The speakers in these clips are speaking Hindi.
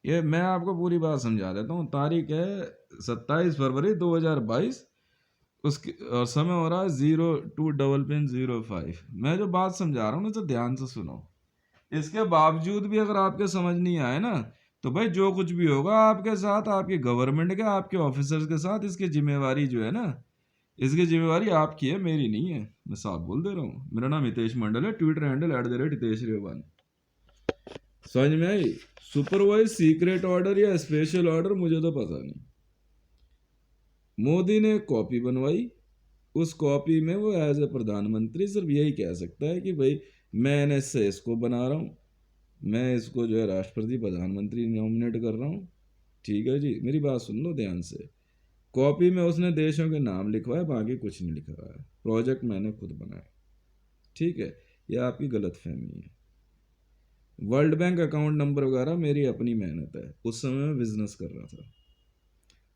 ये मैं आपको पूरी बात समझा देता हूँ। तारीख है 27 फरवरी 2022, उसकी और समय हो रहा है 02 पिन 05। मैं जो बात समझा रहा हूँ ना, तो ध्यान से सुनो। इसके बावजूद भी अगर आपके समझ नहीं आए ना, तो भाई जो कुछ भी होगा आपके साथ, आपकी गवर्नमेंट के, आपके ऑफिसर्स के साथ, इसकी जिम्मेवारी जो है ना, इसकी जिम्मेवारी आपकी है, मेरी नहीं है। मैं साफ बोल दे रहा हूँ। मेरा नाम हितेश मंडल है, ट्विटर हैंडल @हितेश रेवान। समझ में आई? सुपरवाइज सीक्रेट ऑर्डर या स्पेशल ऑर्डर मुझे तो पता नहीं। मोदी ने कॉपी बनवाई, उस कॉपी में वो एज ए प्रधानमंत्री सिर्फ यही कह सकता है कि भाई मैं इससे इसको बना रहा हूँ, मैं इसको जो है राष्ट्रपति प्रधानमंत्री नॉमिनेट कर रहा हूँ। ठीक है जी, मेरी बात सुन लो ध्यान से। कॉपी में उसने देशों के नाम लिखवाए, बाकी कुछ नहीं लिखा हुआ है। प्रोजेक्ट मैंने खुद बनाया। ठीक है, यह आपकी गलत फहमी है। वर्ल्ड बैंक अकाउंट नंबर वगैरह मेरी अपनी मेहनत है, उस समय मैं बिजनेस कर रहा था।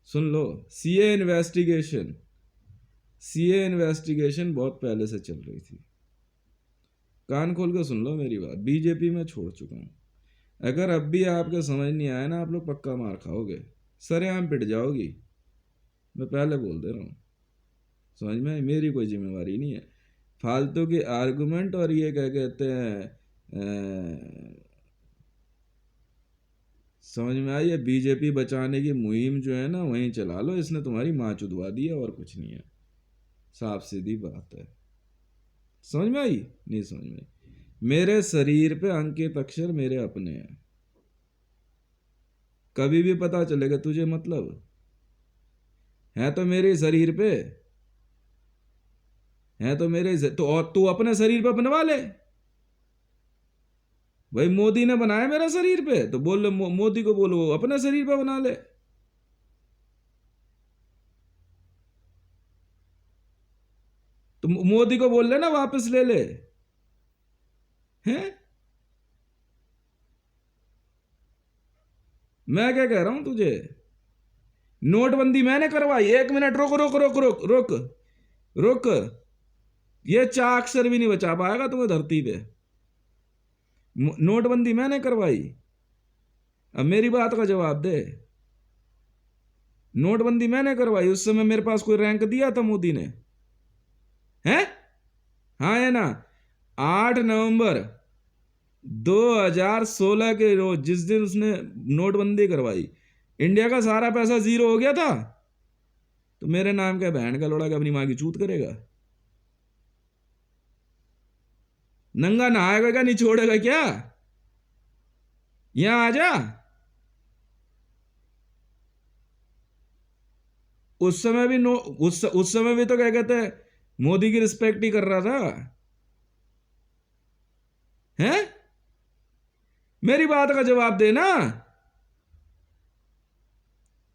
सुन लो, सीए इन्वेस्टिगेशन, सीए इन्वेस्टिगेशन बहुत पहले से चल रही थी। कान खोल के सुन लो मेरी बात। बीजेपी में छोड़ चुका हूँ। अगर अब भी आपके समझ नहीं आया ना, आप लोग पक्का मार खाओगे, सरेआम पिट जाओगी। मैं पहले बोल दे रहा हूँ। समझ में? मेरी कोई जिम्मेवारी नहीं है। फालतू की आर्गुमेंट और ये क्या कहते हैं, समझ में आई? है बीजेपी बचाने की मुहिम जो है ना, वहीं चला लो। इसने तुम्हारी माँ चुदवा दी है, और कुछ नहीं है। साफ सीधी बात है। समझ में आई? नहीं समझ में आई? मेरे शरीर पे अंकित अक्षर मेरे अपने हैं। कभी भी पता चलेगा तुझे, मतलब है तो मेरे शरीर पे, है तो मेरे तो, और तू अपने शरीर पे बनवा ले। भाई मोदी ने बनाया मेरा शरीर पे, तो बोल ले मोदी को, बोलो वो अपने शरीर पे बना ले। तो मोदी को बोल ले ना वापस ले ले। हैं? मैं क्या कह रहा हूं तुझे? नोटबंदी मैंने करवाई। 1 मिनट रुक रुक रुक रुक रुक रुक। ये चाक्षर भी नहीं बचा पाएगा तुम्हें धरती पे। नोटबंदी मैंने करवाई। अब मेरी बात का जवाब दे। नोटबंदी मैंने करवाई, उस समय मेरे पास कोई रैंक दिया था मोदी ने? है? हाँ है ना? 8 नवंबर 2016 के रोज, जिस दिन उसने नोटबंदी करवाई, इंडिया का सारा पैसा जीरो हो गया था। तो मेरे नाम का बहन का लोड़ा का अपनी माँ की चूत करेगा? नंगा नहाएगा क्या? नहीं छोड़ेगा क्या? यहां आ जा। उस समय भी उस समय भी तो क्या कहते हैं, मोदी की रिस्पेक्ट ही कर रहा था। हैं? मेरी बात का जवाब देना।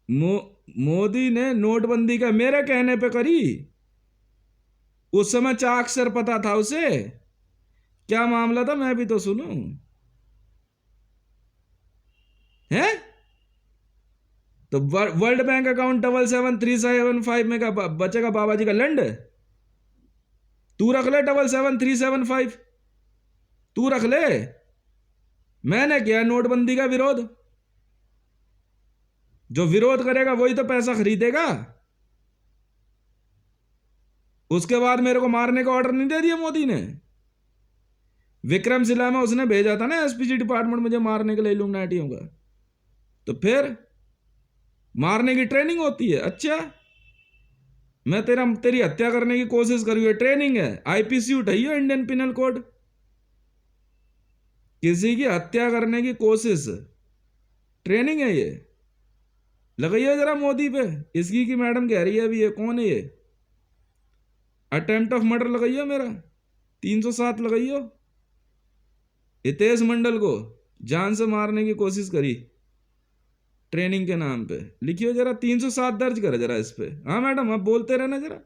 मोदी ने नोटबंदी का मेरे कहने पे करी। उस समय चाक्षर पता था उसे? क्या मामला था, मैं भी तो सुनूं। है? तो वर्ल्ड बैंक अकाउंट 77375 में का बचेगा बाबा जी का लंड? तू रख ले 77375, तू रख ले। मैंने किया नोटबंदी का विरोध। जो विरोध करेगा वही तो पैसा खरीदेगा। उसके बाद मेरे को मारने का ऑर्डर नहीं दे दिया मोदी ने? विक्रमशिला में उसने भेजा था ना एसपीजी डिपार्टमेंट मुझे मारने के लिए इल्यूमिनेटियों का। तो फिर मारने की ट्रेनिंग होती है। अच्छा, मैं तेरी हत्या करने की कोशिश करी है, ट्रेनिंग है। आईपीसी उठाइए, इंडियन पिनल कोड। किसी की हत्या करने की कोशिश, ट्रेनिंग है ये। लगाइए जरा मोदी पे। इसकी की मैडम कह रही है अभी, ये कौन है ये? अटेम्प्ट ऑफ मर्डर लगाइए मेरा, 307 लगाइए। हितेश मंडल को जान से मारने की कोशिश करी ट्रेनिंग के नाम पे। लिखियो जरा, 307 दर्ज करे जरा इस पे। हाँ मैडम, आप बोलते रहना जरा।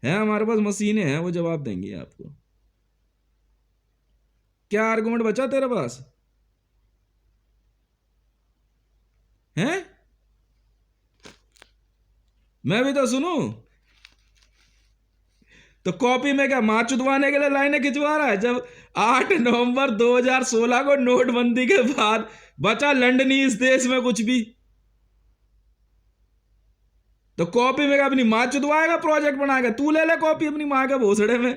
है हमारे पास मशीनें हैं, वो जवाब देंगी आपको। क्या आर्गुमेंट बचा तेरे पास? हैं? मैं भी तो सुनूं। तो कॉपी में क्या माँ चुदवाने के लिए लाइनें खिंचवा रहा है? जब 8 नवंबर 2016 को नोटबंदी के बाद बचा लंडनी इस देश में कुछ भी, तो कॉपी में क्या अपनी माँ चुदवाएगा? प्रोजेक्ट बनाएगा? तू ले ले कॉपी अपनी माँ के भोसड़े में।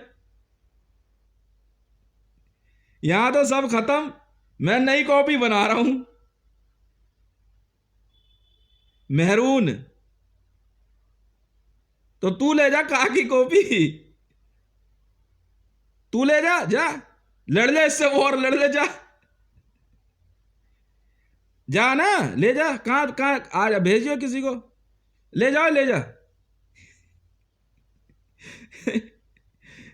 यहां तो सब खत्म, मैं नई कॉपी बना रहा हूं। मेहरून, तो तू ले जा कहा की कॉपी, तू ले जा, जा लड़ ले इससे और लड़ ले, जा जा ना, ले जा। कहां कहां आ जा, भेजियो किसी को, ले जाओ ले जा।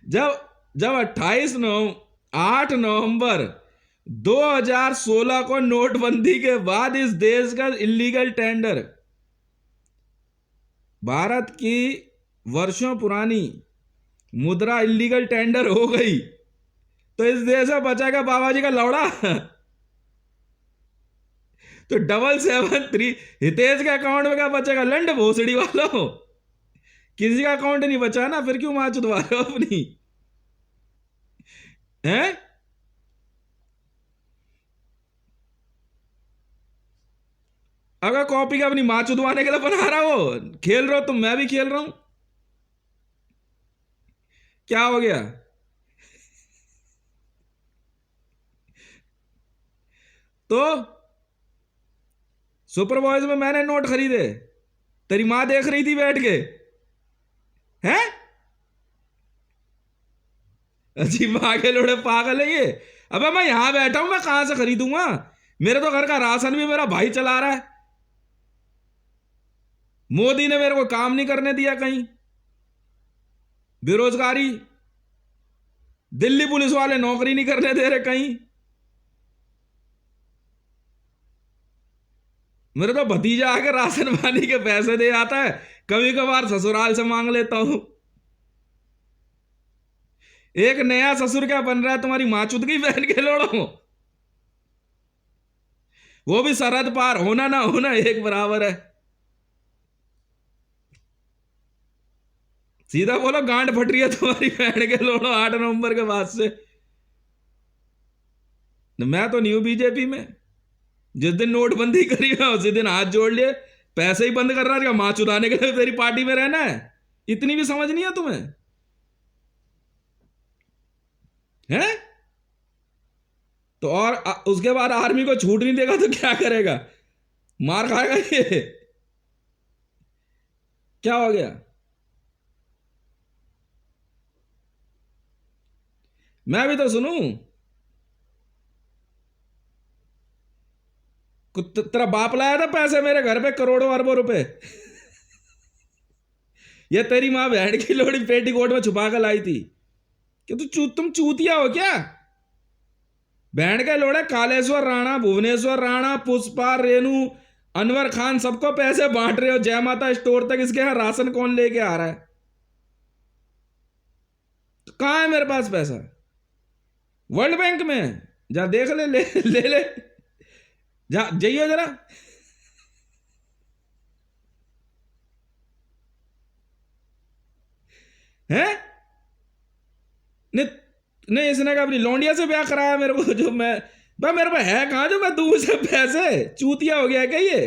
जब जब 8 नवंबर 2016 को नोटबंदी के बाद इस देश का इलीगल टेंडर, भारत की वर्षों पुरानी मुद्रा इलीगल टेंडर हो गई, तो इस देश में बचाएगा बाबा जी का लौड़ा। तो 773 हितेश के अकाउंट में क्या बचेगा? लंड भोसड़ी वालों, किसी का अकाउंट नहीं बचा ना, फिर क्यों माँ चुदवा रहे हो अपनी? हैं? अगर कॉपी का अपनी माँ चुदवाने के लिए बना रहा हो, खेल रहे हो तुम, मैं भी खेल रहा हूं। क्या हो गया? तो सुपरवाइज में मैंने नोट खरीदे, तेरी माँ देख रही थी बैठ के, हैं? अच्छी माँ के लोड़े पागल है ये। अबे मैं यहां बैठा हूं, मैं कहां से खरीदूंगा? मेरे तो घर का राशन भी मेरा भाई चला रहा है। मोदी ने मेरे को काम नहीं करने दिया कहीं, बेरोजगारी, दिल्ली पुलिस वाले नौकरी नहीं करने दे रहे कहीं। मेरे तो भतीजा आके राशन पानी के पैसे दे आता है, कभी कभार ससुराल से मांग लेता हूं। एक नया ससुर क्या बन रहा है तुम्हारी माँ चुद की बहन के लोड़ो, वो भी सरहद पार, होना ना होना एक बराबर है। सीधा बोलो गांड फट रही है तुम्हारी बहन के लोड़ो 8 नवंबर के बाद से। मैं तो नहीं हूं बीजेपी में, जिस दिन नोटबंदी करी है उसी दिन हाथ जोड़ लिए, पैसे ही बंद कर रहा है, माँ चुदाने के लिए तेरी पार्टी में रहना है? इतनी भी समझ नहीं है तुम्हें? हैं? तो और उसके बाद आर्मी को छूट नहीं देगा तो क्या करेगा? मार खाएगा ये? क्या हो गया? मैं भी तो सुनूं। तेरा बाप लाया था पैसे मेरे घर पे, करोड़ों अरबों रुपए। ये तेरी माँ बहन की लोड़ी पेटीकोट में छुपा कर लाई थी कि तुम चूतिया हो क्या? बहन के लोड़े कालेश्वर राणा, भुवनेश्वर राणा, पुष्पा, रेणु, अनवर खान, सबको पैसे बांट रहे हो जय माता स्टोर तक। इसके यहां राशन कौन लेके आ रहा है? तो कहां है मेरे पास पैसा? वर्ल्ड बैंक में जा देख ले, ले जा, जाइए जरा। हैं? नहीं नहीं, इसने कहा अपनी लौंडिया से ब्याह कराया मेरे को, जो मैं भाई मेरे पे है कहां जो मैं दूर से पैसे? चूतिया हो गया है क्या ये?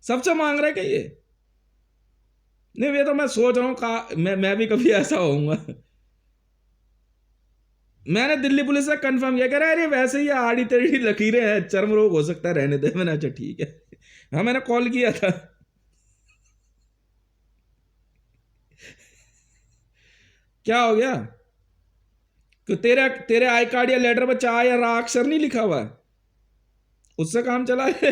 सबसे मांग रहा है क्या ये? नहीं, ये तो मैं सोच रहा हूं मैं भी कभी ऐसा होऊंगा। मैंने दिल्ली पुलिस से कंफर्म किया, कह रहा है अरे वैसे ही आड़ी टेढ़ी लकीरें हैं, चर्म रोग हो सकता है, रहने दे। मैंने अच्छा ठीक है। हाँ मैंने कॉल किया था। क्या हो गया? कि तेरे तेरे आई कार्ड या लेटर पर चाय या रा अक्षर नहीं लिखा हुआ है, उससे काम चला है?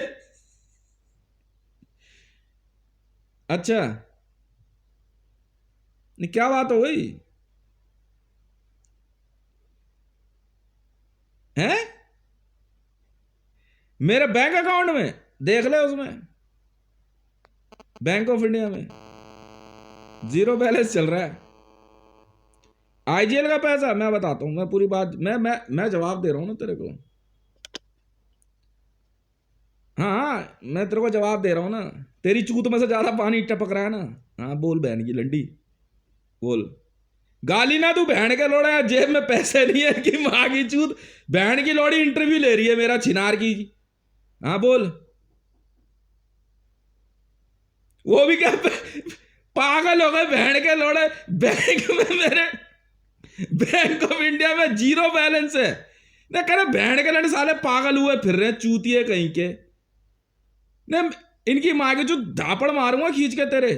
अच्छा, नहीं क्या बात हो गई? हैं? मेरे बैंक अकाउंट में देख ले, उसमें बैंक ऑफ इंडिया में जीरो बैलेंस चल रहा है। आईजीएल का पैसा मैं बताता हूं, मैं पूरी बात मैं जवाब दे रहा हूं ना तेरे को। हाँ हाँ, मैं तेरे को जवाब दे रहा हूं ना। तेरी चूत में से ज्यादा पानी टपक रहा है ना। हाँ बोल बहन की लंडी, बोल। गाली ना तू बहन के लोड़ा, यार जेब में पैसे नहीं है कि माँ की चूत। बहन की लोड़ी इंटरव्यू ले रही है मेरा छिनार की। हाँ बोल। वो भी क्या पागल हो गए बहन के लोड़े। बैंक में मेरे, बैंक ऑफ इंडिया में जीरो बैलेंस है ना। कह रहे बहन के लड़े साले पागल हुए फिर रहे चूतिए कहीं के। ना इनकी माँ की चूत धापड़ मारूंगा खींच के तेरे।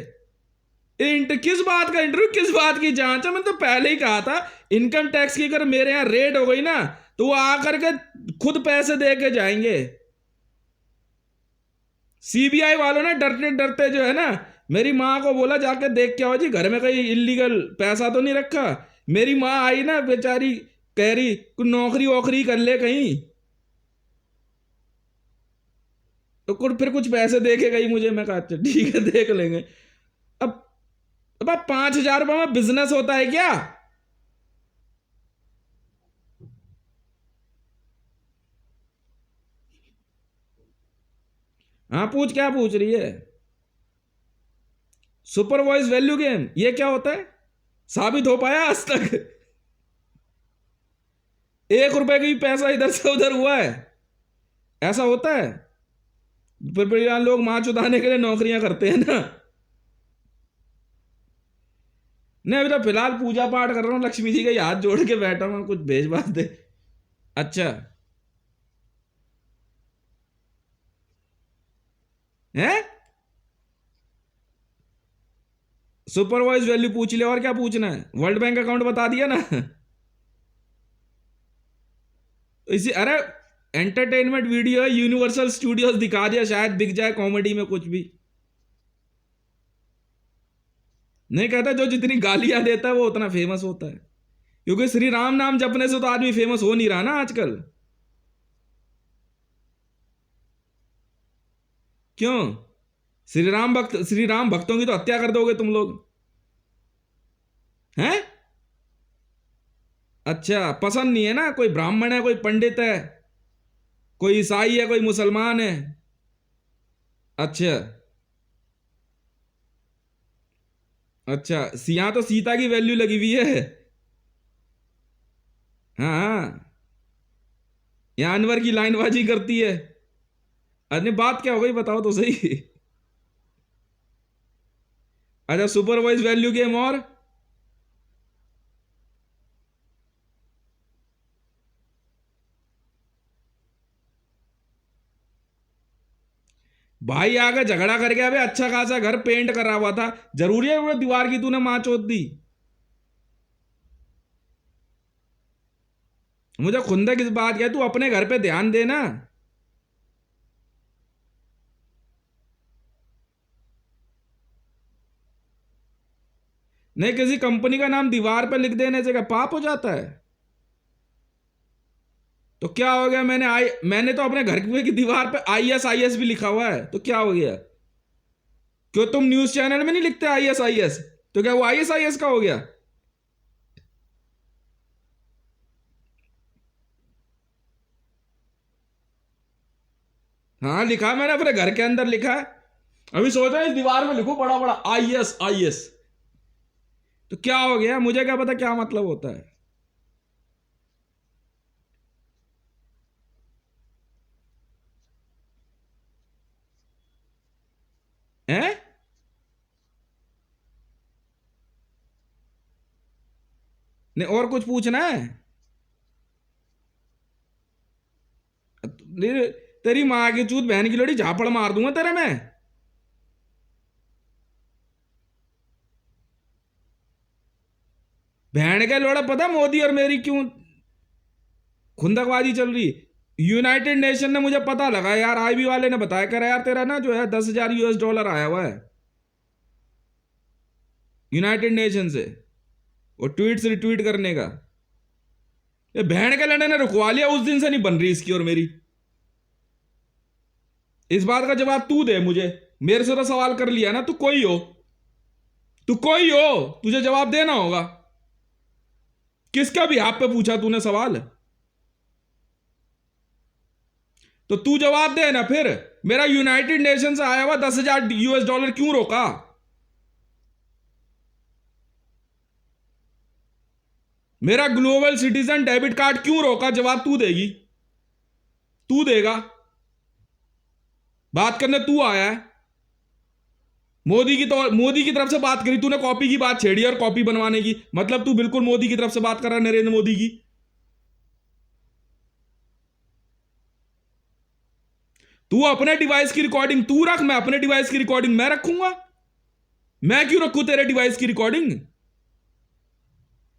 किस बात का इंटरव्यू, किस बात की जांच है? मैंने तो पहले ही कहा था इनकम टैक्स की अगर मेरे यहां रेड हो गई ना तो वो आकर के खुद पैसे दे के जाएंगे। सीबीआई वालों ने डरते डरते जो है ना मेरी माँ को बोला जाके देख के आओ जी घर में कहीं इलीगल पैसा तो नहीं रखा। मेरी माँ आई ना बेचारी, कह रही कुछ नौकरी वोकरी कर ले कहीं, तो कुछ फिर कुछ पैसे दे के गई मुझे। मैं कहा अच्छा ठीक है देख लेंगे। अब अब 5,000 रुपये में बिजनेस होता है क्या? हाँ पूछ, क्या पूछ रही है? सुपरवाइज वैल्यू गेम ये क्या होता है? साबित हो पाया आज तक? 1 रुपए का भी पैसा इधर से उधर हुआ है? ऐसा होता है? फिर यहाँ लोग माँ चुदाने के लिए नौकरियां करते हैं ना। नहीं अभी तो फिलहाल पूजा पाठ कर रहा हूँ, लक्ष्मी जी के हाथ जोड़ के बैठा हूँ, कुछ भेज बात दे। अच्छा है, सुपरवाइज वैल्यू पूछ ले, और क्या पूछना है? वर्ल्ड बैंक अकाउंट बता दिया ना। इसी अरे एंटरटेनमेंट वीडियो है, यूनिवर्सल स्टूडियोज दिखा दिया, शायद बिक जाए कॉमेडी में कुछ भी। नहीं कहता जो जितनी गालियां देता है वो उतना फेमस होता है, क्योंकि श्री राम नाम जपने से तो आदमी फेमस हो नहीं रहा ना आजकल। क्यों? श्री राम भक्तों की तो हत्या कर दोगे तुम लोग हैं? अच्छा पसंद नहीं है ना? कोई ब्राह्मण है, कोई पंडित है, कोई ईसाई है, कोई मुसलमान है? अच्छा अच्छा, यहाँ तो सीता की वैल्यू लगी हुई है। हाँ हाँ, यहाँ अनवर की लाइनबाजी करती है। अरे बात क्या हो गई बताओ तो सही। अच्छा सुपरवाइज वैल्यू गेम और भाई आगे झगड़ा कर गया। अबे अच्छा खासा घर पेंट करा हुआ था, जरूरी है वो दीवार की तूने माँ चोद दी? मुझे खुंदक इस बात क्या, तू अपने घर पे ध्यान देना। नहीं किसी कंपनी का नाम दीवार पे लिख देने से क्या पाप हो जाता है? तो क्या हो गया? मैंने तो अपने घर की दीवार पे ISIS भी लिखा हुआ है, तो क्या हो गया? क्यों तुम न्यूज चैनल में नहीं लिखते ISIS? तो क्या वो ISIS का हो गया? हाँ लिखा मैंने अपने घर के अंदर लिखा है। अभी सोचा इस दीवार में लिखूं बड़ा बड़ा ISIS। तो क्या हो गया? मुझे क्या पता क्या मतलब होता है? हैं? नहीं और कुछ पूछना है? नहीं, तेरी माँ की चूत बहन की लोड़ी झापड़ मार दूंगा तेरे में। बहन का लोड़ा पता मोदी और मेरी क्यों खुंदकबाजी चल रही? यूनाइटेड नेशन ने मुझे पता लगा यार, IB वाले ने बताया कर यार तेरा ना जो है $10,000 आया हुआ है यूनाइटेड नेशन से, वो ट्वीट से रिट्वीट करने का। ये बहन के लड़ने ने रुकवा लिया, उस दिन से नहीं बन रही इसकी और मेरी। इस बात का जवाब तू दे मुझे, मेरे से तो सवाल कर लिया ना, तू कोई हो, तू कोई हो, तुझे जवाब देना होगा। किसका भी हाथ पे पूछा तूने सवाल? तो तू जवाब दे ना फिर। मेरा यूनाइटेड नेशन से आया हुआ $10,000 क्यों रोका? मेरा ग्लोबल सिटीजन डेबिट कार्ड क्यों रोका? जवाब तू देगी, तू देगा। बात करने तू आया है। मोदी की तरफ से बात करी तूने, कॉपी की बात छेड़ी और कॉपी बनवाने की, मतलब तू बिल्कुल मोदी की तरफ से बात कर रहा है, नरेंद्र मोदी की। तू अपने डिवाइस की रिकॉर्डिंग तू रख, मैं अपने डिवाइस की रिकॉर्डिंग मैं रखूंगा। मैं क्यों रखूं तेरे डिवाइस की रिकॉर्डिंग?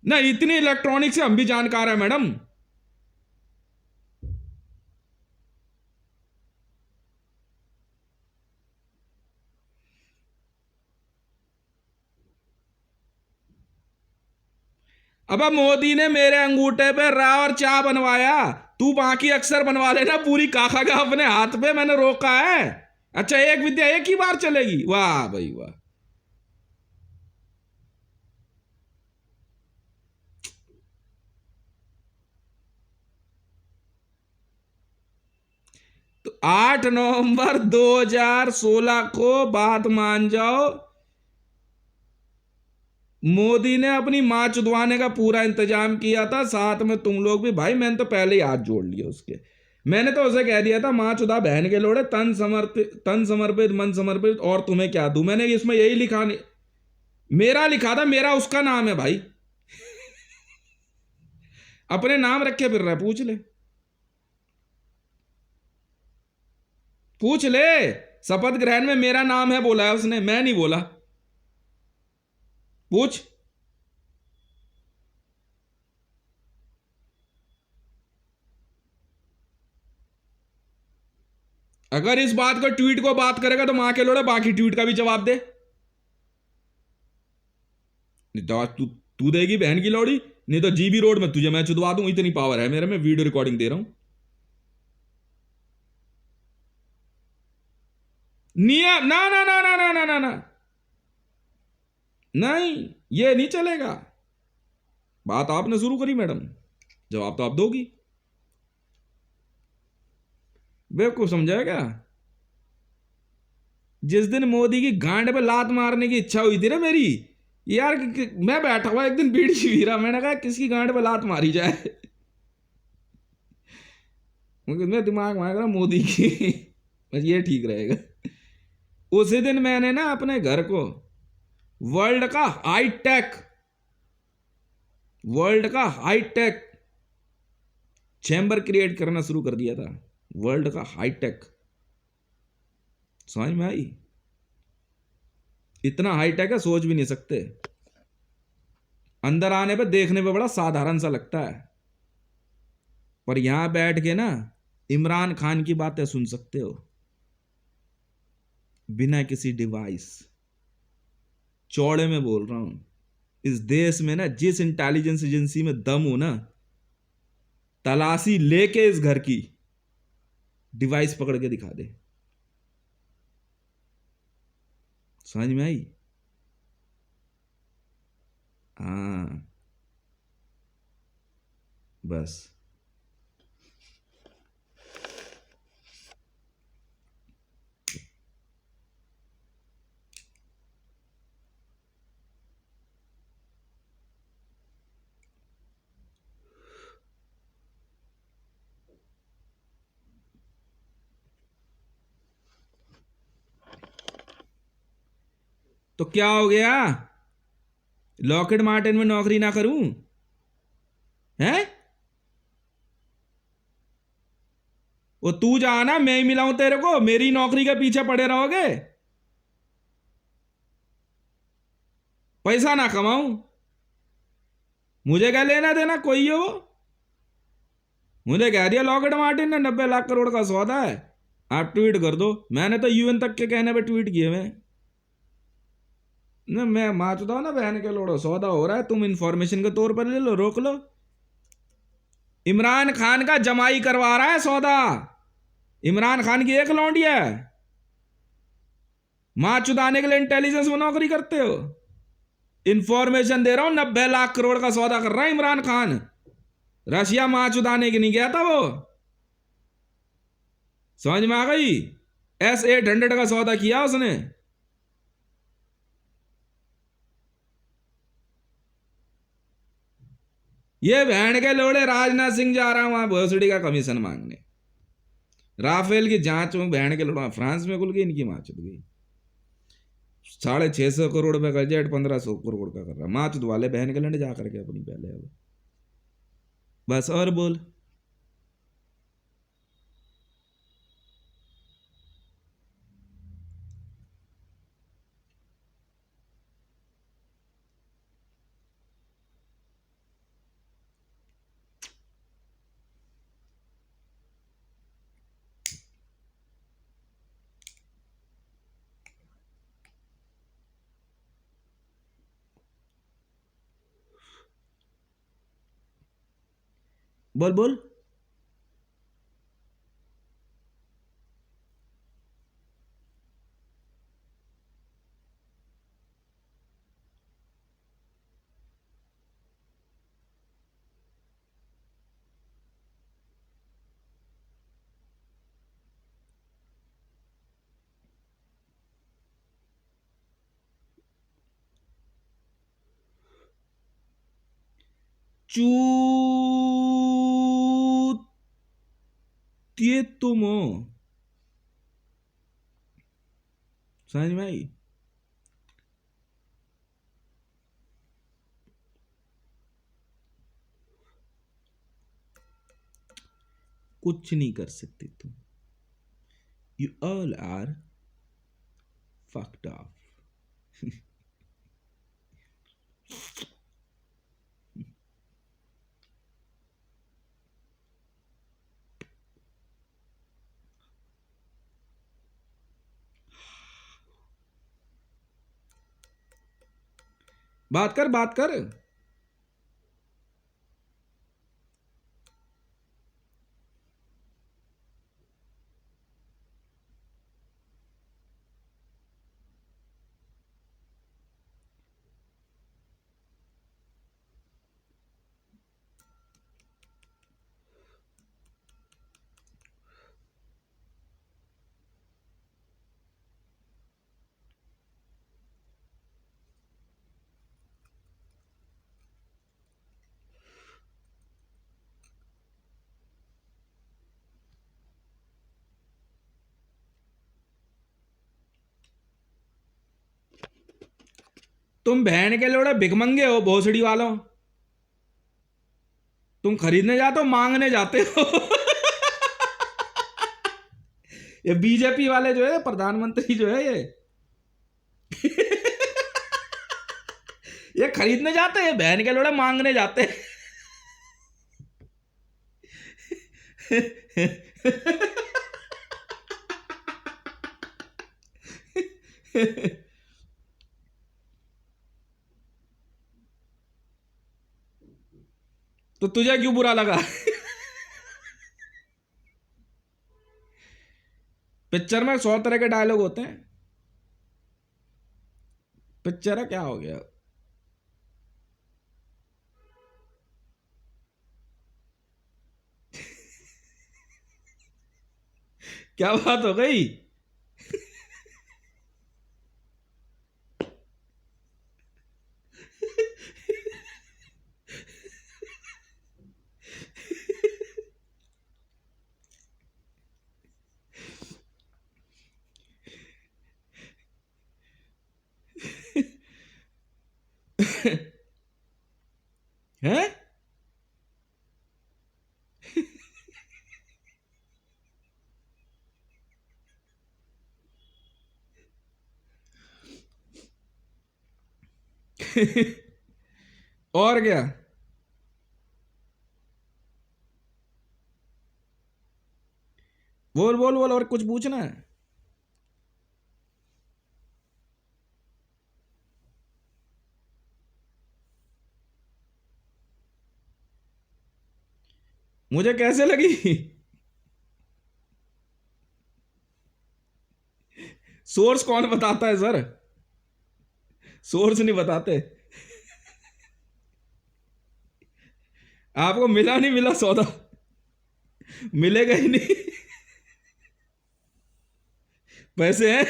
ना इतनी इलेक्ट्रॉनिक से हम भी जानकार है मैडम। अब मोदी ने मेरे अंगूठे पे रा और चा बनवाया, तू बाकी अक्षर बनवा लेना पूरी काका का अपने हाथ पे, मैंने रोका है। अच्छा, एक विद्या एक ही बार चलेगी? वाह भाई वाह। तो 8 नवंबर 2016 को बात मान जाओ, मोदी ने अपनी मां चुदवाने का पूरा इंतजाम किया था, साथ में तुम लोग भी भाई। मैंने तो पहले ही हाथ जोड़ लिया उसके। मैंने तो उसे कह दिया था, मां चुदा बहन के लोड़े, तन समर्पित मन समर्पित, और तुम्हें क्या दूं। मैंने इसमें यही लिखा नहीं, मेरा लिखा था, मेरा उसका नाम है भाई। अपने नाम रखे फिर रहा, पूछ ले, पूछ ले। शपथ ग्रहण में मेरा नाम है बोला है उसने, मैं नहीं बोला। पूछ। अगर इस बात को ट्वीट को बात करेगा तो मां के लोड़े बाकी ट्वीट का भी जवाब दे। नहीं तो तू तू देगी बहन की लौड़ी, नहीं तो जीबी रोड में तुझे मैं चुदवा दूं, इतनी पावर है मेरे में, वीडियो रिकॉर्डिंग दे रहा हूं। नियम ना ना ना ना ना ना ना ना, नहीं, ये नहीं चलेगा। बात आपने शुरू करी मैडम, जवाब तो आप दोगी। बेवकूफ समझाया क्या? जिस दिन मोदी की गांड पे लात मारने की इच्छा हुई थी ना मेरी, यार मैं बैठा हुआ एक दिन बीड़ी पी रहा, मैंने कहा किसकी गांड पे लात मारी जाए। मैं दिमाग मार रहा मोदी की। बस ये ठीक रहेगा। उसी दिन मैंने ना अपने घर को वर्ल्ड का हाईटेक, वर्ल्ड का हाईटेक चैम्बर क्रिएट करना शुरू कर दिया था। वर्ल्ड का हाईटेक, समझ में आई? इतना हाईटेक है सोच भी नहीं सकते। अंदर आने पे देखने पे बड़ा साधारण सा लगता है, पर यहां बैठ के ना इमरान खान की बातें सुन सकते हो बिना किसी डिवाइस। चौड़े में बोल रहा हूं, इस देश में ना जिस इंटेलिजेंस एजेंसी में दम हो ना, तलाशी लेके इस घर की डिवाइस पकड़ के दिखा दे। समझ में आई? हाँ, बस। तो क्या हो गया? लॉकहीड मार्टिन में नौकरी ना करूं? हैं? वो तू जाना, मैं ही मिलाऊं तेरे को, मेरी नौकरी के पीछे पड़े रहोगे? पैसा ना कमाऊं? मुझे क्या लेना देना, कोई हो? मुझे कह दिया लॉकहीड मार्टिन ने 90 लाख करोड़ का सौदा है, आप ट्वीट कर दो। मैंने तो यूएन तक के कहने पे ट्वीट किए मैं। ना मैं माचता हूं ना बहन के लोड़ो, सौदा हो रहा है, तुम इंफॉर्मेशन के तौर पर ले लो, रोक लो। इमरान खान का जमाई करवा रहा है सौदा, इमरान खान की एक लौंडिया है। मां चुदाने के लिए इंटेलिजेंस में नौकरी करते हो? इंफॉर्मेशन दे रहा हूं, 90 लाख करोड़ का सौदा कर रहा है इमरान खान। रशिया मां चुदाने की नहीं गया था वो, समझ में आ गई? S-800 का सौदा किया उसने। ये बहन के लोड़े राजनाथ सिंह जा रहा वहां भोसड़ी का कमीशन मांगने। राफेल की जांच में बहन के लोड़ा फ्रांस में खुल गई, इनकी माँ चुद गई। 650 करोड़ रुपए का जेट 1500 करोड़ का कर रहा, माँ चुद वाले बहन के लंड जा करके अपनी पहले। अब बस और बोल। बोल बोल। चूतिए तुम हो, समझ में आई? कुछ नहीं कर सकते तुम। You all are fucked off. बात कर, बात कर। तुम बहन के लोड़े भिखमंगे हो भोसड़ी वालों। तुम खरीदने जाते हो, मांगने जाते हो। ये बीजेपी वाले जो है प्रधानमंत्री जो है ये खरीदने जाते हैं, बहन के लोड़े मांगने जाते हैं। तो तुझे क्यों बुरा लगा? पिक्चर में 100 तरह के डायलॉग होते हैं। पिक्चर है, क्या हो गया? क्या बात हो गई? हैं? और क्या? बोल बोल बोल, और कुछ पूछना है? मुझे कैसे लगी? सोर्स कौन बताता है सर? सोर्स नहीं बताते। आपको मिला नहीं मिला सौदा? मिलेगा ही नहीं। पैसे हैं।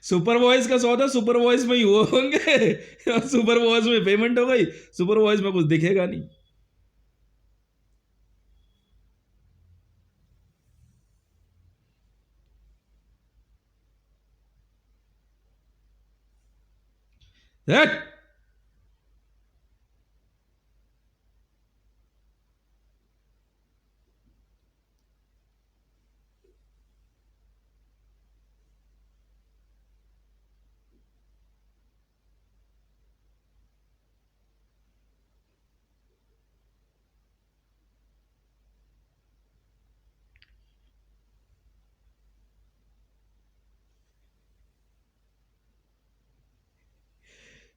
सुपर वॉइस का सौदा सुपर वॉइस में ही हुए होंगे। सुपर वॉइस में पेमेंट हो गई, सुपर वॉइस में कुछ दिखेगा नहीं। हट!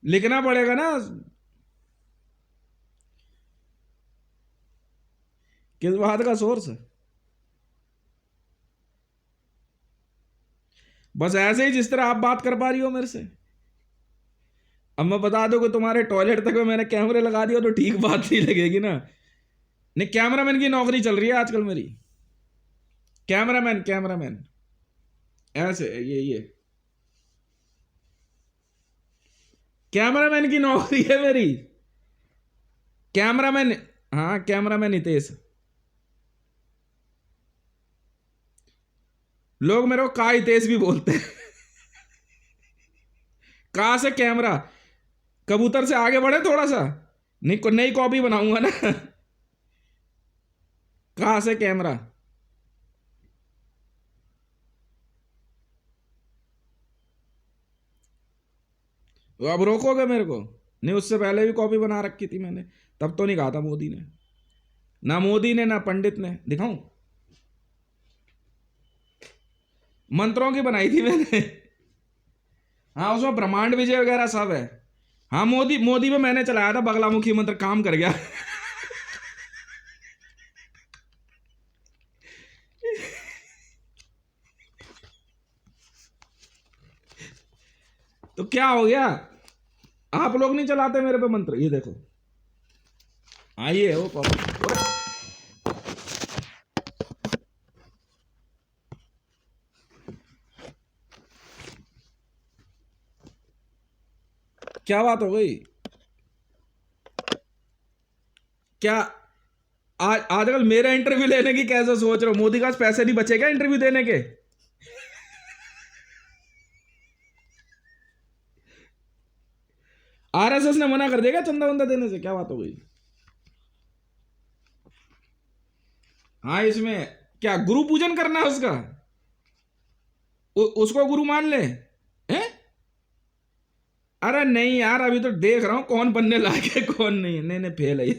लिखना पड़ेगा ना। किस बात का सोर्स? बस ऐसे ही जिस तरह आप बात कर पा रही हो मेरे से। अब मैं बता दूं कि तुम्हारे टॉयलेट तक में मैंने कैमरे लगा दिया तो ठीक बात नहीं लगेगी ना। नहीं, कैमरामैन की नौकरी चल रही है आजकल मेरी। Cameraman, cameraman. ऐसे ये कैमरामैन की नौकरी है मेरी। कैमरामैन। हाँ, कैमरामैन हितेश। लोग मेरे को का हितेश भी बोलते हैं। कहा से कैमरा। कबूतर से आगे बढ़े थोड़ा सा। नहीं, नई कॉपी बनाऊंगा ना। कहा से कैमरा। तो अब रोकोगे मेरे को? नहीं, उससे पहले भी कॉपी बना रखी थी मैंने। तब तो नहीं कहा था मोदी ने। ना मोदी ने ना पंडित ने। दिखाऊं? मंत्रों की बनाई थी मैंने। हाँ, उसमें ब्रह्मांड विजय वगैरह सब है। हाँ, मोदी मोदी पे मैंने चलाया था बगलामुखी मंत्र, काम कर गया। तो क्या हो गया? आप लोग नहीं चलाते मेरे पे मंत्र? ये देखो। आइए वो कॉपी। क्या बात हो गई? क्या आज आजकल मेरा इंटरव्यू लेने की कैसे सोच रहे हो? मोदी का पैसे नहीं बचेगा इंटरव्यू देने के? आरएसएस ने मना कर देगा चंदा वंदा देने से? क्या बात हो गई? हाँ, इसमें क्या गुरु पूजन करना है उसका? उसको गुरु मान ले? हैं? अरे नहीं यार, अभी तो देख रहा हूं कौन बनने लायक है कौन नहीं। नहीं नहीं, फेल है ये।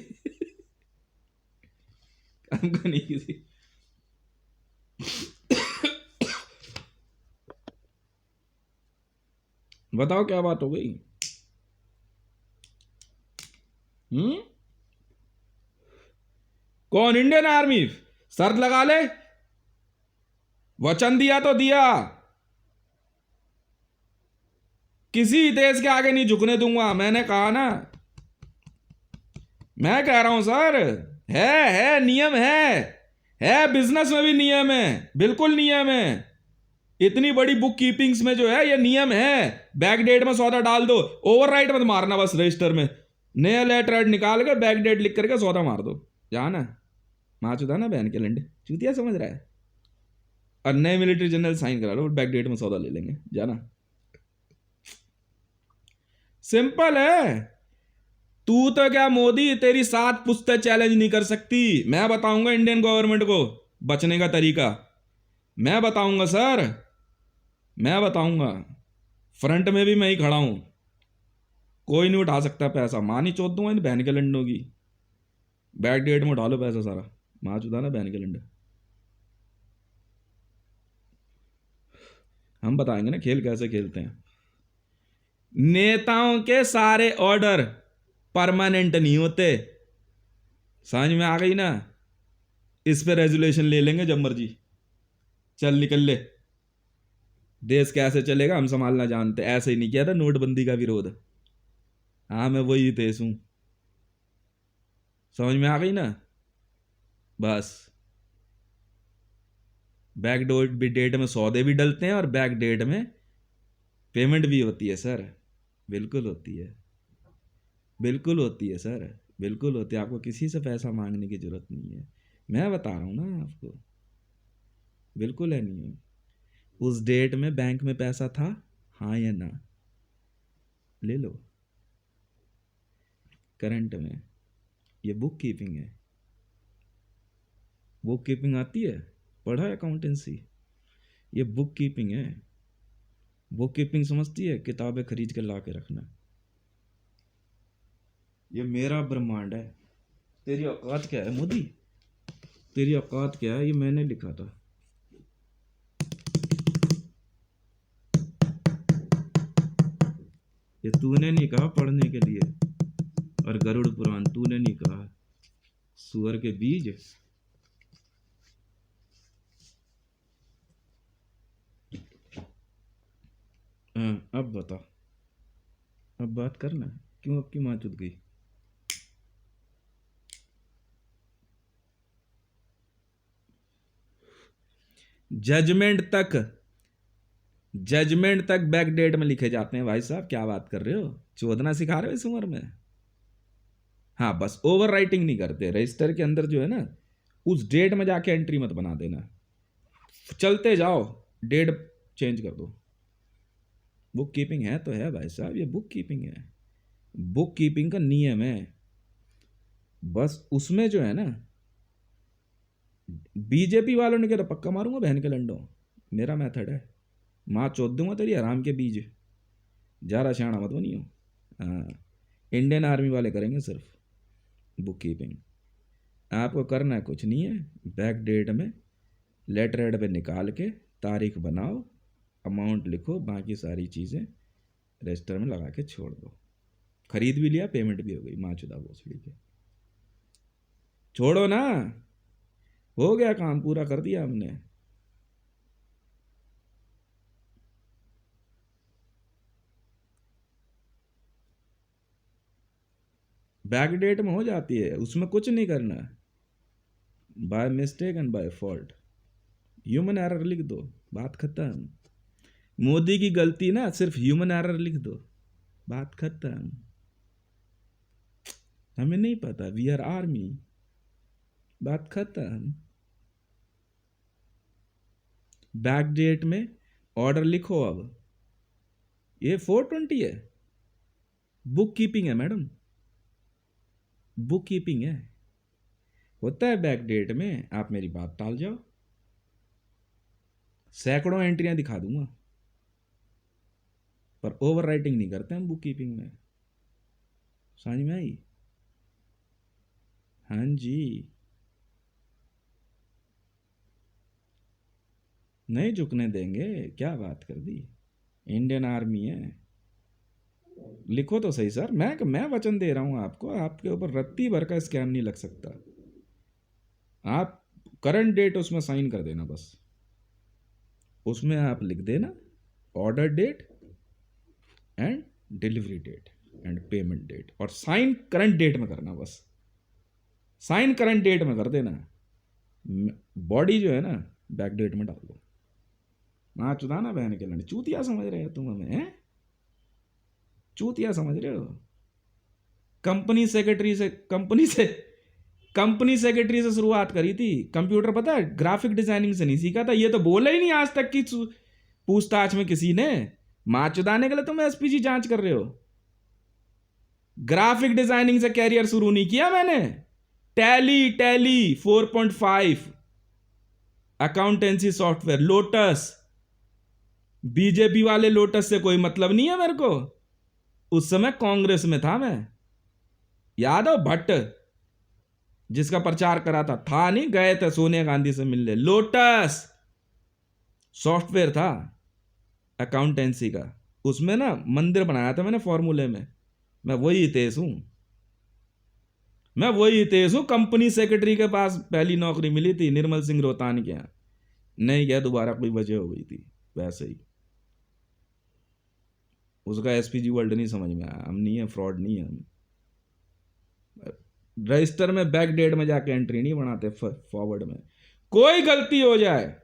काम को नहीं किसी। बताओ क्या बात हो गई? हम्म? कौन? Indian army? शर्त लगा ले। वचन दिया तो दिया। किसी देश के आगे नहीं झुकने दूंगा, मैंने कहा ना। मैं कह रहा हूं सर। है नियम है बिजनेस में भी नियम है। बिल्कुल नियम है। इतनी बड़ी बुक कीपिंग्स में जो है ये नियम है। बैक डेट में सौदा डाल दो। ओवरराइट मत मारना बस रजिस्टर में। नया लेटर निकाल के बैक डेट लिख करके सौदा मार दो। जाना माचुदा ना बहन के लंडे, चूतिया समझ रहा है। और नए मिलिट्री जनरल साइन करा लो, बैक डेट में सौदा ले लेंगे। जाना। सिंपल है। तू तो क्या मोदी, तेरी 7 पुश्तें चैलेंज नहीं कर सकती। मैं बताऊंगा इंडियन गवर्नमेंट को बचने का तरीका। मैं बताऊंगा सर। मैं बताऊंगा। फ्रंट में भी मैं ही खड़ा हूं। कोई नहीं उठा सकता पैसा। मां नहीं चोद दूंगा इन बहन के लंडों की। बैक डेट में उठा लो पैसा सारा। मां चुदा ना बहन के लंडे। हम बताएंगे ना खेल कैसे खेलते हैं। नेताओं के सारे ऑर्डर परमानेंट नहीं होते। समझ में आ गई ना? इस पे रेजोल्यूशन ले लेंगे जब मर्जी। चल निकल ले। देश कैसे चलेगा हम संभालना जानते। ऐसे ही नहीं किया था नोटबंदी का विरोध। हाँ, मैं वही देश हूं। समझ में आ गई ना? बस। बैक डेट भी डेट में सौदे भी डलते हैं और बैक डेट में पेमेंट भी होती है सर, बिल्कुल होती है, बिल्कुल होती है सर, बिल्कुल होती है। आपको किसी से पैसा मांगने की जरूरत नहीं है, मैं बता रहा हूँ ना आपको, बिल्कुल है नहीं है। उस डेट में बैंक में पैसा था, हाँ या ना, ले लो। करंट में, ये बुक कीपिंग है। बुक कीपिंग आती है, पढ़ा है अकाउंटेंसी, ये बुक कीपिंग है। बुक कीपिंग समझती है, किताबें खरीद के ला के रखना। ये मेरा ब्रह्मांड है, तेरी औकात क्या है मोदी, तेरी औकात क्या है, ये मैंने लिखा था। ये तूने नहीं कहा पढ़ने के लिए, और गरुड़ पुराण तूने नहीं कहा, सुअर के बीज। हाँ, अब बता, अब बात करना, क्यों अब की माँ चुद गई। जजमेंट तक, जजमेंट तक बैक डेट में लिखे जाते हैं भाई साहब, क्या बात कर रहे हो, चोदना सिखा रहे हो इस उम्र में। हाँ, बस ओवर राइटिंग नहीं करते, रजिस्टर के अंदर जो है ना, उस डेट में जाके एंट्री मत बना देना, चलते जाओ, डेट चेंज कर दो। बुक कीपिंग है तो है भाई साहब, ये बुक कीपिंग है, बुक कीपिंग का नियम है। बस उसमें जो है ना, बीजेपी वालों ने क्या, तो पक्का मारूंगा बहन के लंडो, मेरा मेथड है, माँ चोद दूंगा तेरी हराम के बीज, ज़्यादा शाना मत बनियो। हाँ, इंडियन आर्मी वाले करेंगे सिर्फ बुक कीपिंग, आपको करना कुछ नहीं है। बैक डेट में लेटर हेड पे निकाल के तारीख बनाओ, अमाउंट लिखो, बाकी सारी चीज़ें रजिस्टर में लगा के छोड़ दो। खरीद भी लिया, पेमेंट भी हो गई, माँ चुदा भोसड़ी के, छोड़ो ना, हो गया काम, पूरा कर दिया हमने। बैक डेट में हो जाती है, उसमें कुछ नहीं करना, by mistake and by fault, human error लिख दो, बात खत्म। मोदी की गलती ना, सिर्फ ह्यूमन एरर लिख दो, बात खत्म। हमें नहीं पता, वी आर आर्मी, बात खत्म। बैक डेट में ऑर्डर लिखो, अब ये 420 है, बुक कीपिंग है मैडम, बुक कीपिंग है, होता है बैक डेट में, आप मेरी बात टाल जाओ, सैकड़ों एंट्रियां दिखा दूंगा, पर ओवर राइटिंग नहीं करते हम बुक कीपिंग में, समझ में आई। हाँ जी, नहीं झुकने देंगे, क्या बात कर दी, इंडियन आर्मी है। लिखो तो सही सर, मैं वचन दे रहा हूं आपको, आपके ऊपर रत्ती भर का स्कैम नहीं लग सकता। आप करंट डेट उसमें साइन कर देना, बस उसमें आप लिख देना order date and delivery date and payment date, और साइन करंट डेट में करना, बस साइन करंट डेट में कर देना, बॉडी जो है ना बैक डेट में डाल दो। ना चुदाना बहन के लड़े, चूतिया समझ रहे हो तुम हमें, चूतिया समझ रहे हो। कंपनी सेक्रेटरी से शुरुआत करी थी, कंप्यूटर पता है ग्राफिक डिजाइनिंग से नहीं सीखा था, ये तो बोला ही नहीं आज तक की पूछताछ में किसी ने। माँ चुदाने के लिए तुम एसपीजी जांच कर रहे हो, ग्राफिक डिजाइनिंग से कैरियर शुरू नहीं किया मैंने, tally tally 4.5 accountancy software, lotus, BJP वाले लोटस से कोई मतलब नहीं है मेरे को, उस समय कांग्रेस में था मैं, याद हो भट्ट जिसका प्रचार करा था नहीं, गए थे सोनिया गांधी से मिलने, लोटस सॉफ्टवेयर था अकाउंटेंसी का, उसमें ना मंदिर बनाया था मैंने फॉर्मूले में, मैं वही हितेश हूं, मैं वही हितेश हूं। कंपनी सेक्रेटरी के पास पहली नौकरी मिली थी निर्मल सिंह रोहतान के यहाँ, नहीं गया दोबारा, कोई वजह हो गई थी, वैसे ही उसका एसपीजी वर्ल्ड नहीं समझ में आया, हम नहीं है, फ्रॉड नहीं है हम, रजिस्टर में बैक डेट में जाके एंट्री नहीं बनाते, फॉरवर्ड में कोई गलती हो जाए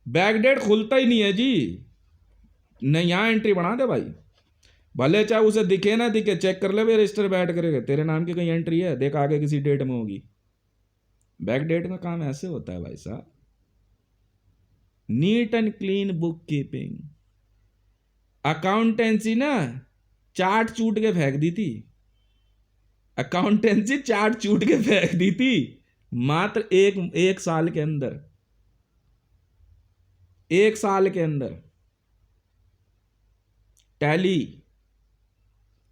बैक डेट खुलता ही नहीं है जी, नहीं, यहाँ एंट्री बना दे भाई, भले चाहे उसे दिखे ना दिखे, चेक कर ले भाई रजिस्टर बैठ करेगा तेरे नाम की कहीं एंट्री है, देख आगे किसी डेट में होगी। बैक डेट में काम ऐसे होता है भाई साहब। Neat and clean book keeping. Accountancy ना चाट चूट के फेंक दी थी, अकाउंटेंसी चाट चूट के फेंक दी थी, मात्र एक साल के अंदर, एक साल के अंदर। टैली,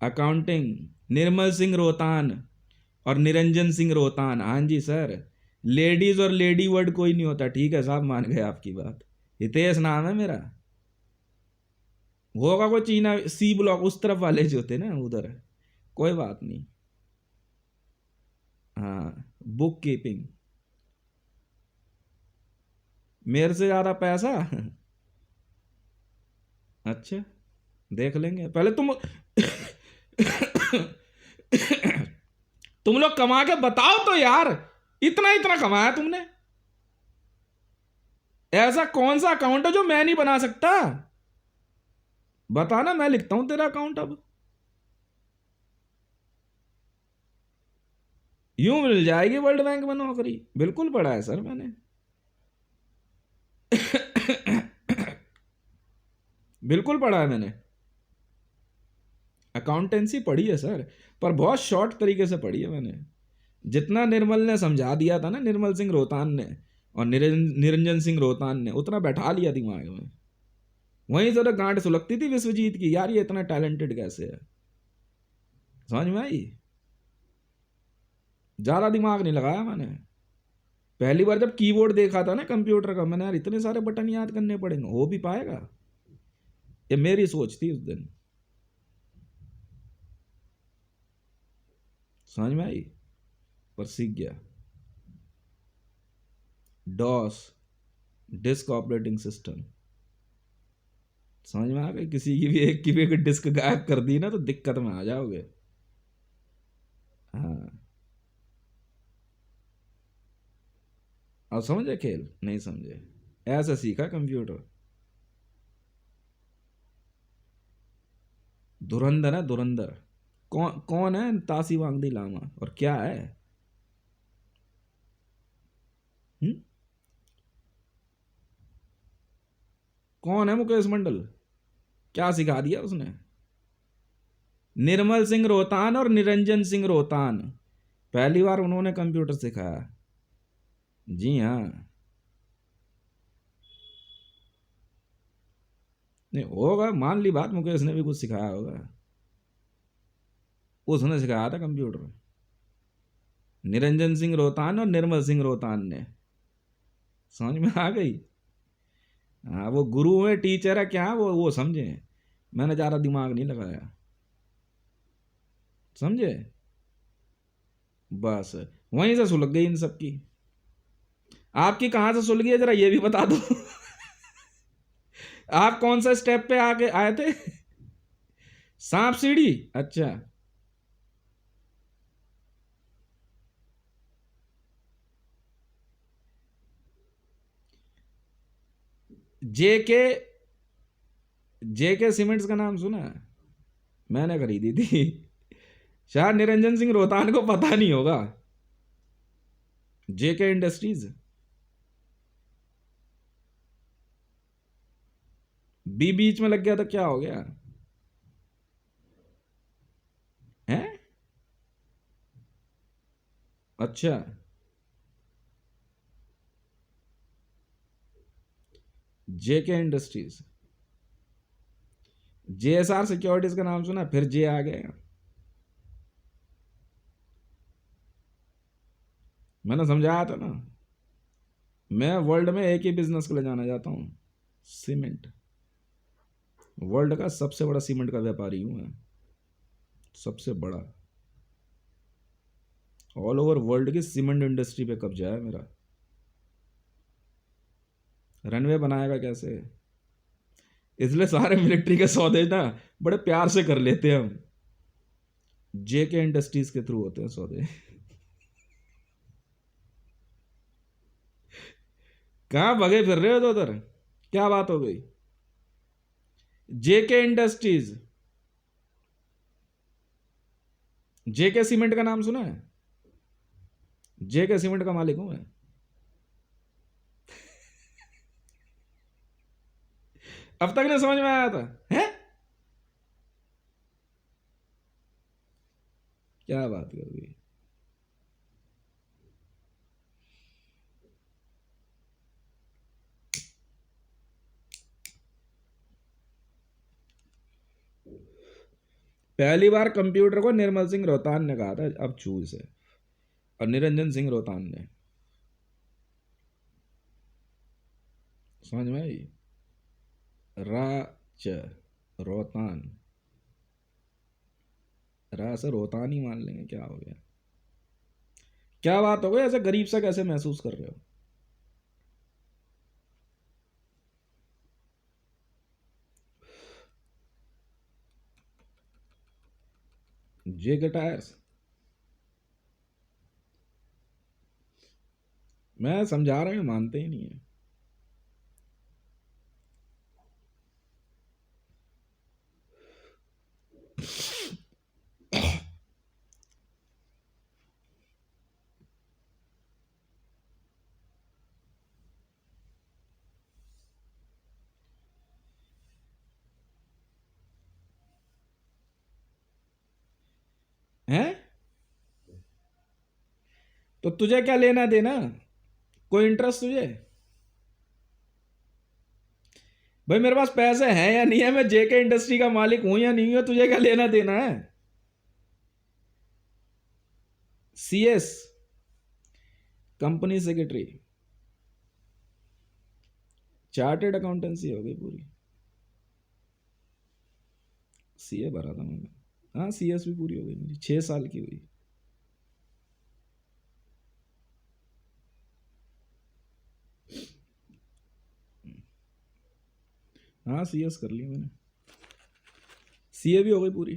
अकाउंटिंग, निर्मल सिंह रोहतान और निरंजन सिंह रोहतान। हाँ जी सर, लेडीज और लेडी वर्ड कोई नहीं होता, ठीक है साहब, मान गए आपकी बात। हितेश नाम है मेरा। होगा कोई चीना सी ब्लॉक उस तरफ वाले जो थे ना उधर, कोई बात नहीं। हाँ, बुक कीपिंग, मेरे से ज्यादा पैसा। अच्छा, देख लेंगे, पहले तुम तुम लोग कमा के बताओ तो यार, इतना इतना कमाया तुमने। ऐसा कौन सा अकाउंट है जो मैं नहीं बना सकता? बताना, मैं लिखता हूं तेरा अकाउंट अब। यूं मिल जाएगी वर्ल्ड बैंक में नौकरी, बिल्कुल पढ़ा है सर मैंने। बिल्कुल पढ़ा है मैंने, अकाउंटेंसी पढ़ी है सर, पर बहुत शॉर्ट तरीके से पढ़ी है मैंने। जितना निर्मल ने समझा दिया था ना, निर्मल सिंह रोहतान ने और निरंजन सिंह रोहतान ने, उतना बैठा लिया दिमाग में। वहीं से तो गांठ सुलगती थी विश्वजीत की, यार ये इतना टैलेंटेड कैसे है। समझ में आई? ज्यादा दिमाग नहीं लगाया मैंने। पहली बार जब कीबोर्ड देखा था ना कंप्यूटर का, मैंने यार इतने सारे बटन याद करने पड़ेंगे, हो भी पाएगा? ये मेरी सोच थी उस दिन। समझ में आई? पर सीख गया। DOS, disk operating system. समझ में आ गई? किसी की भी एक डिस्क गायब कर दी ना तो दिक्कत में आ जाओगे। हाँ, अब समझे खेल? नहीं समझे? ऐसा सीखा कंप्यूटर। धुरंधर है, धुरंधर। कौन कौन है तासी वांगदी लामा, और क्या है? हुँ? कौन है मुकेश मंडल? क्या सिखा दिया उसने? निर्मल सिंह रोहतान और निरंजन सिंह रोहतान, पहली बार उन्होंने कंप्यूटर सिखाया। जी हाँ। नहीं होगा, मान ली बात, मुकेश ने भी कुछ सिखाया होगा। उसने सिखाया था कंप्यूटर, निरंजन सिंह रोहतान और निर्मल सिंह रोहतान ने। समझ में आ गई? हाँ, वो गुरु है, टीचर है, क्या वो समझे। मैंने ज़्यादा दिमाग नहीं लगाया, समझे? बस वहीं से सुलग गई इन सबकी। आपकी कहाँ से सुलगी है जरा ये भी बता दो। आप कौन सा स्टेप पे आके आए थे? सांप सीढ़ी, अच्छा। जेके, जेके सीमेंट्स का नाम सुना है? मैंने खरीदी थी। शायद निरंजन सिंह रोहतान को पता नहीं होगा। जेके इंडस्ट्रीज। बी बीच में लग गया तो क्या हो गया है? अच्छा, जेके इंडस्ट्रीज। जेएसआर सिक्योरिटीज का नाम सुना, फिर जे आ गया। मैंने समझाया था ना, मैं वर्ल्ड में एक ही बिजनेस को ले जाना चाहता हूँ, सीमेंट। वर्ल्ड का सबसे बड़ा सीमेंट का व्यापारी हूँ मैं, सबसे बड़ा। ऑल ओवर वर्ल्ड की सीमेंट इंडस्ट्री पे कब्जा है मेरा। रनवे बनाएगा कैसे? इसलिए सारे मिलिट्री के सौदे ना बड़े प्यार से कर लेते हैं हम, जेके इंडस्ट्रीज के थ्रू होते हैं सौदे। कहाँ भगे फिर रहे हो तो उधर? क्या बात हो गई? जेके इंडस्ट्रीज, जेके सीमेंट का नाम सुना है? जेके सीमेंट का मालिक हूं मैं। अब तक नहीं समझ में आया था है? क्या बात कर रही है? पहली बार कंप्यूटर को निर्मल सिंह रोहतान ने कहा था, अब चूज है, और निरंजन सिंह रोहतान ने। समझ में आई? राच रोहतान, रा से रोहतान ही मान लेंगे, क्या हो गया? क्या बात हो गई, ऐसे गरीब सा कैसे महसूस कर रहे हो? जेके टायर्स, मैं समझा रहा हूं, मानते ही नहीं है। हैं? तो तुझे क्या लेना देना? कोई इंटरेस्ट तुझे? भाई मेरे पास पैसे हैं या नहीं है, मैं जेके इंडस्ट्री का मालिक हूं या नहीं हूं, तुझे क्या लेना देना है? CS, company secretary, chartered accountancy हो गई पूरी। सीए भरा था मैंने। हाँ, सीएस भी पूरी हो गई मेरी, 6 साल की हुई। हाँ, सीएस कर ली मैंने, सीए भी हो गई पूरी।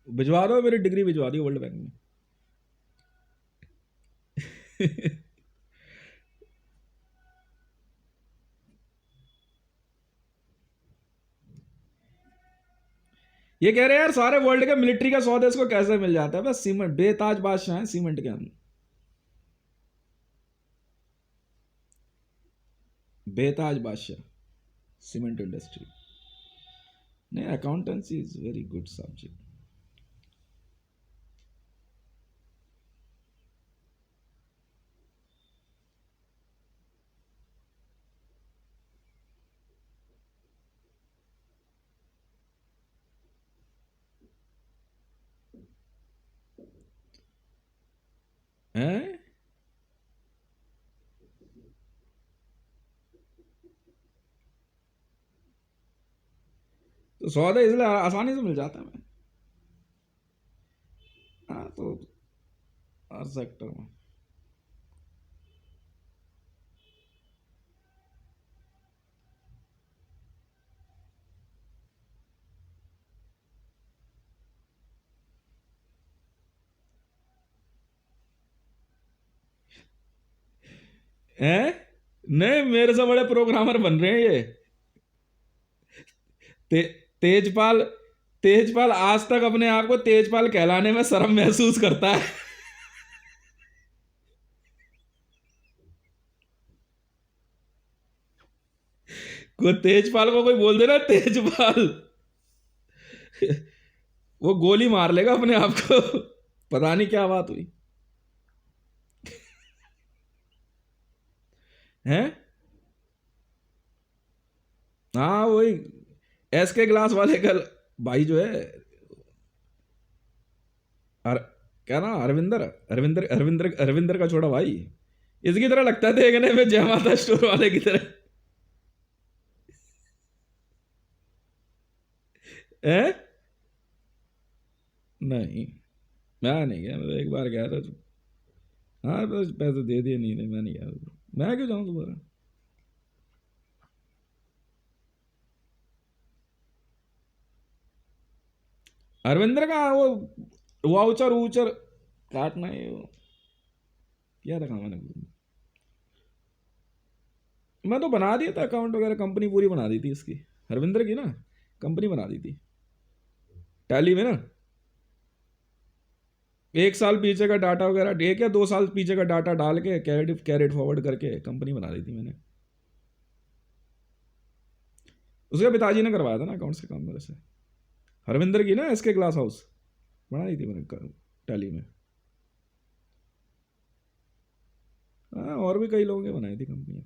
भिजवा दो, मेरी डिग्री भिजवा दी वर्ल्ड बैंक में। ये कह रहे हैं यार, सारे वर्ल्ड के मिलिट्री का सौदे इसको कैसे मिल जाता है? बस सीमेंट, बेताज बादशाह है सीमेंट के हम, बेताज बादशाह सीमेंट इंडस्ट्री। नहीं, accountancy is very good subject. हैं? तो सौदे इसलिए आसानी से मिल जाता है। हाँ, तो हर सेक्टर में हैं। नहीं, मेरे से बड़े प्रोग्रामर बन रहे हैं ये। ते, तेजपाल, तेजपाल आज तक अपने आप को तेजपाल कहलाने में शर्म महसूस करता है। कोई तेजपाल को कोई बोल दे ना तेजपाल, वो गोली मार लेगा अपने आप को। पता नहीं क्या बात हुई है। हाँ, वही एस के ग्लास वाले कल भाई जो है, अर, क्या ना, अरविंदर, अरविंदर का छोटा भाई, इसकी तरह लगता है देखने में, जय माता स्टोर वाले की तरह है। नहीं, मैं नहीं गया, मैं तो एक बार गया था। हाँ, बस पैसे दे दिए, नहीं नहीं, मैं नहीं गया, मैं क्यों जाऊँ दोबारा? अरविंदर का वो वाउचर वूचर काटना है वो, किया था मैंने। मैं तो बना दिया था अकाउंट वगैरह, कंपनी पूरी बना दी थी इसकी, हरविंदर की ना कंपनी बना दी थी टैली में ना। 1 साल पीछे का डाटा वगैरह, 1 या 2 साल पीछे का डाटा डाल के कैरेट फॉरवर्ड करके कंपनी बना दी थी मैंने। उसके पिताजी ने करवाया था ना अकाउंट्स के काम मेरे से, हरविंदर की ना एसके ग्लास हाउस बना दी थी मैंने टैली में। हाँ और भी कई लोगों के बनाई थी कंपनी।